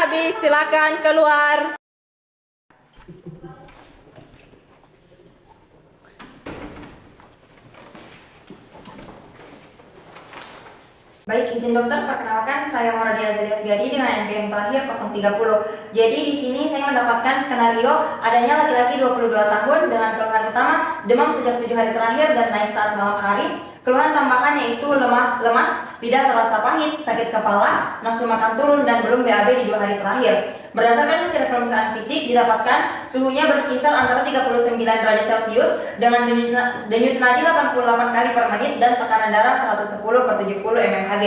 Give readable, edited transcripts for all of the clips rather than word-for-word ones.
habis, silakan keluar. Baik, izin dokter, perkenalkan saya Maradia Azalia Asgadi dengan NPM terakhir 030. Jadi di sini saya mendapatkan skenario adanya laki-laki 22 tahun dengan keluhan utama demam sejak 7 hari terakhir dan naik saat malam hari. Keluhan tambahan yaitu lemas, lidah terasa pahit, sakit kepala, nafsu makan turun dan belum BAB di 2 hari terakhir. Berdasarkan hasil pemeriksaan fisik didapatkan suhunya berkisar antara 39 derajat Celcius dengan denyut nadi 88 kali per menit dan tekanan darah 110/70 mmHg.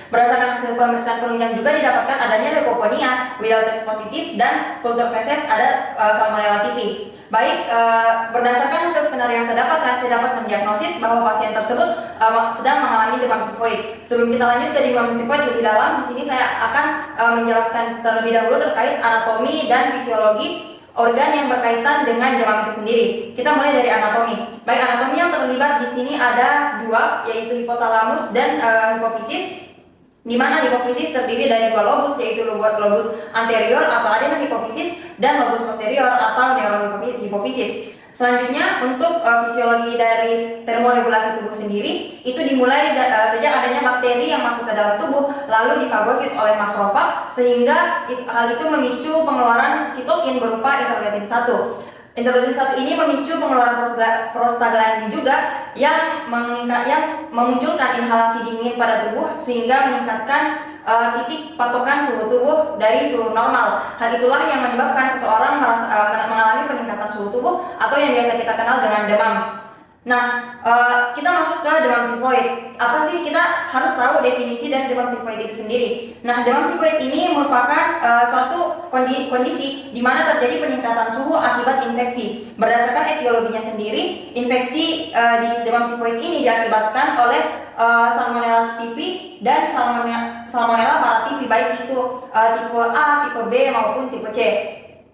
Berdasarkan hasil pemeriksaan penunjang juga didapatkan adanya leukoponia, Widal test positif dan kultur feses ada Salmonella typhi. Baik, berdasarkan hasil skenario yang saya dapatkan, saya dapat mendiagnosis bahwa pasien tersebut sedang mengalami demam tifoid. Sebelum kita lanjut ke demam tifoid lebih dalam, di sini saya akan menjelaskan terlebih dahulu terkait anatomi dan fisiologi organ yang berkaitan dengan demam itu sendiri. Kita mulai dari anatomi. Baik, anatomi yang terlibat di sini ada dua, yaitu hipotalamus dan hipofisis. Di mana hipofisis terdiri dari dua lobus, yaitu lobus anterior atau adeno hipofisis dan lobus posterior atau neurohipofisis. Selanjutnya untuk fisiologi dari termoregulasi tubuh sendiri itu dimulai sejak adanya bakteri yang masuk ke dalam tubuh lalu difagosit oleh makrofag sehingga hal itu memicu pengeluaran sitokin berupa interleukin 1. Interleukin 1 ini memicu pengeluaran prostaglandin juga yang memunculkan inhalasi dingin pada tubuh sehingga meningkatkan titik patokan suhu tubuh dari suhu normal. Hal itulah yang menyebabkan seseorang mengalami peningkatan suhu tubuh atau yang biasa kita kenal dengan demam. Nah, kita masuk ke demam tifoid. Apa sih, kita harus tahu definisi dari demam tifoid itu sendiri. Nah, demam tifoid ini merupakan suatu kondisi di mana terjadi peningkatan suhu akibat infeksi. Berdasarkan etiologinya sendiri, infeksi di demam tifoid ini diakibatkan oleh Salmonella typhi dan Salmonella paratyphi, baik itu tipe A, tipe B maupun tipe C.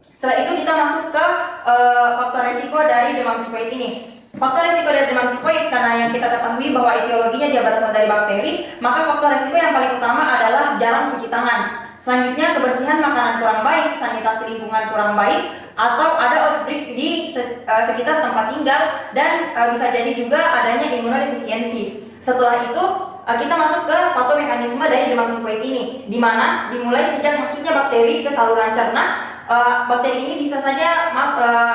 Setelah itu kita masuk ke faktor resiko dari demam tifoid ini. Faktor risiko dari demam tifoid, karena yang kita ketahui bahwa etiologinya dia berasal dari bakteri, maka faktor risiko yang paling utama adalah jarang cuci tangan. Selanjutnya kebersihan makanan kurang baik, sanitasi lingkungan kurang baik, atau ada outbreak di sekitar tempat tinggal, dan bisa jadi juga adanya imunodefisiensi. Setelah itu kita masuk ke patomekanisme dari demam tifoid ini, di mana dimulai sejak masuknya bakteri ke saluran cerna. Bakteri ini bisa saja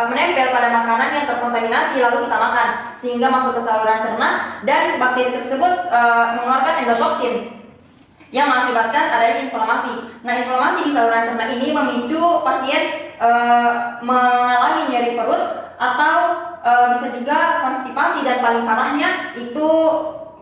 menempel pada makanan yang terkontaminasi lalu kita makan sehingga masuk ke saluran cerna dan bakteri tersebut mengeluarkan endotoksin yang mengakibatkan adanya inflamasi. Nah, inflamasi di saluran cerna ini memicu pasien mengalami nyeri perut atau bisa juga konstipasi dan paling parahnya itu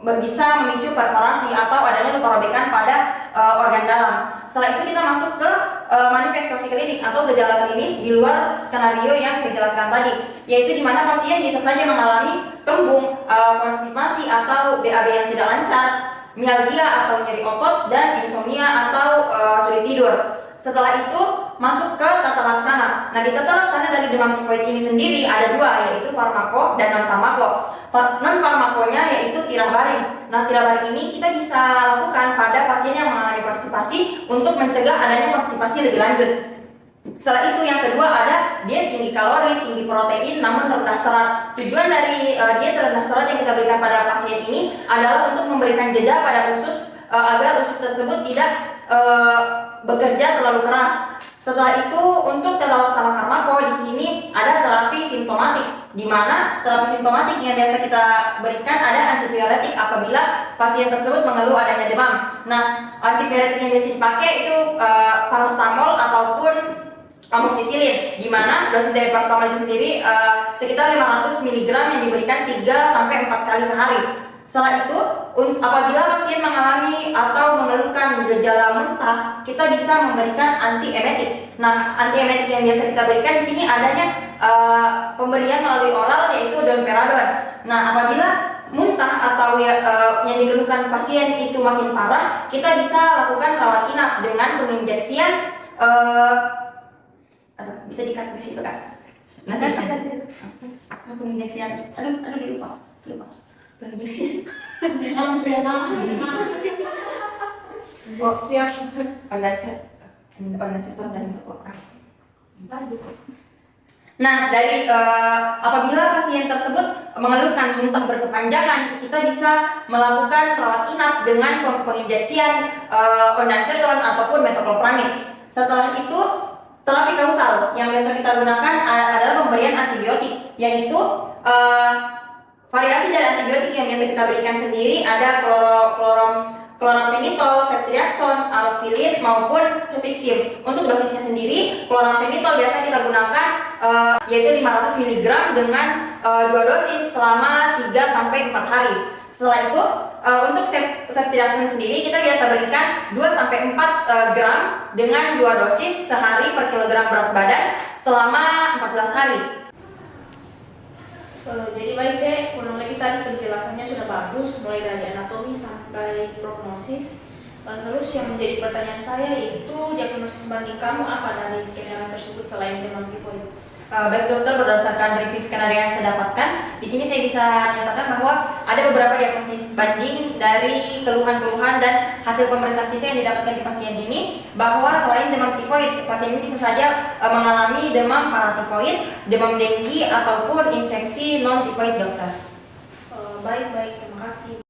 bisa memicu perforasi atau adanya luka robekan pada organ dalam. Setelah itu kita masuk ke manifestasi klinik atau gejala klinis di luar skenario yang saya jelaskan tadi, yaitu di mana pasien bisa saja mengalami kembung, konstipasi atau BAB yang tidak lancar, mialgia atau nyeri otot, dan insomnia atau sulit tidur. Setelah itu masuk ke tata laksana. Nah, di tata laksana dari demam tifoid ini sendiri ada dua, yaitu farmako dan non farmako. Non farmakonya yaitu tirabarin. Nah, tirabarin ini kita bisa lakukan pada pasien yang mengalami konstipasi untuk mencegah adanya konstipasi lebih lanjut. Setelah itu yang kedua ada diet tinggi kalori, tinggi protein namun rendah serat. Tujuan dari diet rendah serat yang kita berikan pada pasien ini adalah untuk memberikan jeda pada usus agar usus tersebut tidak bekerja terlalu keras. Setelah itu untuk tata laksana farmako di sini ada terapi simptomatik, di mana terapi simptomatik yang biasa kita berikan ada antipiretik apabila pasien tersebut mengeluh adanya demam. Nah, antipiretik yang biasa dipakai itu paracetamol ataupun amoxicillin, di mana dosis dari paracetamol itu sendiri sekitar 500 mg yang diberikan 3 sampai 4 kali sehari. Setelah itu, apabila pasien mengalami atau mengeluhkan gejala muntah, kita bisa memberikan antiemetik. Nah, antiemetik yang biasa kita berikan di sini adanya pemberian melalui oral yaitu domperadon. Nah, apabila muntah atau yang dikeluhkan pasien itu makin parah, kita bisa lakukan rawat inap dengan penginjeksian bisa dikat di situ kan? Nanti ada penginjeksian. Aduh lupa. Oh, siap. Pendaset. organ sektor dan mikroprogram. Lanjut. Nah, dari apabila pasien tersebut mengeluhkan muntah berkepanjangan, kita bisa melakukan rawat inap dengan penginjeksian ondansetron ataupun metoclopramid. Setelah itu, terapi kausal yang biasa kita gunakan adalah pemberian antibiotik, yaitu variasi dari antibiotik yang biasa kita berikan sendiri ada chloramphenicol, ceftriaxone, amoxicillin maupun cefixim. Untuk dosisnya sendiri, chloramphenicol biasa kita gunakan yaitu 500 mg dengan 2 dosis selama 3 sampai 4 hari. Setelah itu, untuk ceftriaxone sendiri kita biasa berikan 2 sampai 4 gram dengan 2 dosis sehari per kilogram berat badan selama 14 hari. Jadi baik deh, kurang lebih tadi penjelasannya sudah bagus, mulai dari anatomi sampai prognosis. Terus yang menjadi pertanyaan saya itu diagnosis banding kamu apa dari skenario tersebut selain demam tifoid? Baik dokter, berdasarkan review skenario yang saya dapatkan, di sini saya bisa nyatakan bahwa ada beberapa diagnosis banding dari keluhan-keluhan dan hasil pemeriksaan fisik yang didapatkan di pasien ini, bahwa selain demam tifoid, pasien ini bisa saja mengalami demam paratifoid, demam denggi ataupun infeksi non tifoid dokter. Baik, terima kasih.